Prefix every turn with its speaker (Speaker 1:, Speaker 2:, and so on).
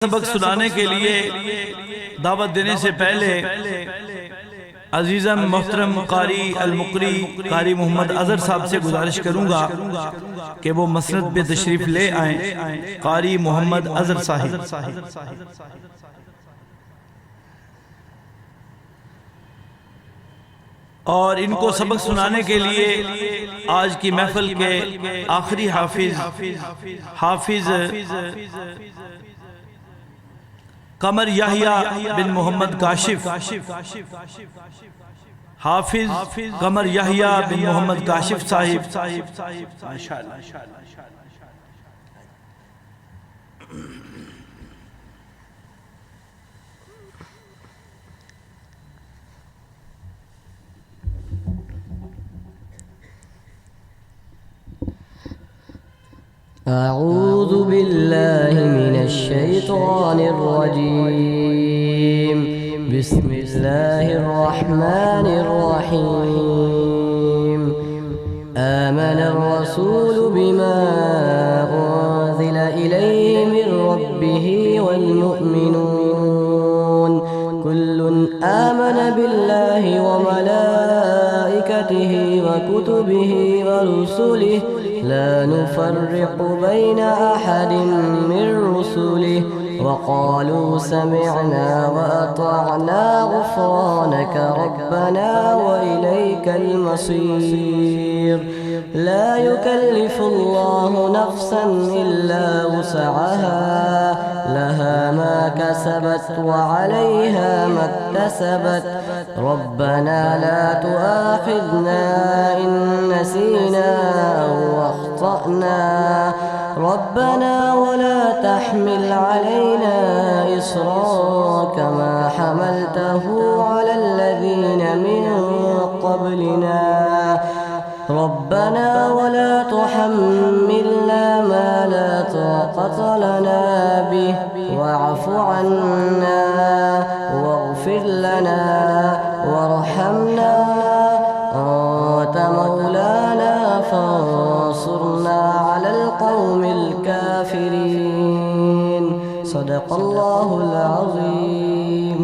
Speaker 1: سبق سنانے کے لیے دعوت دینے سے پہلے عزیزم محترم قاری المقری قاری محمد اظہر صاحب سے گزارش کروں گا کہ وہ مسند پہ تشریف لے آئیں۔ قاری محمد اظہر صاحب اور ان کو سبق سنانے کے لیے آج کی محفل کے آخری حافظ قمر یحییٰ بن محمد کاشف، حافظ قمر یحییٰ بن محمد کاشف صاحب ماشاءاللہ۔
Speaker 2: أعوذ بالله من الشيطان الرجيم. بسم الله الرحمن الرحيم. آمن الرسول بما أنزل إليه من ربه والمؤمنون كل آمن بالله وملائكته وكتبه ورسله لا نفرق بين أحد من رسله وقالوا سمعنا وأطعنا غفرانك ربنا وإليك المصير. لا يكلف الله نفسا إلا وسعها لها ما كسبت وعليها ما اكتسبت ربنا لا تؤاخذنا إن نسينا أو أخطأنا ربنا ولا تحمل علينا إصرا كما حملته على الذين من قبلنا ربنا ولا تحملنا ما لا طاقة لنا به واعف عنا واغفر لنا وارحمنا أنت مولانا فانصرنا على القوم الكافرين. صدق الله العظيم.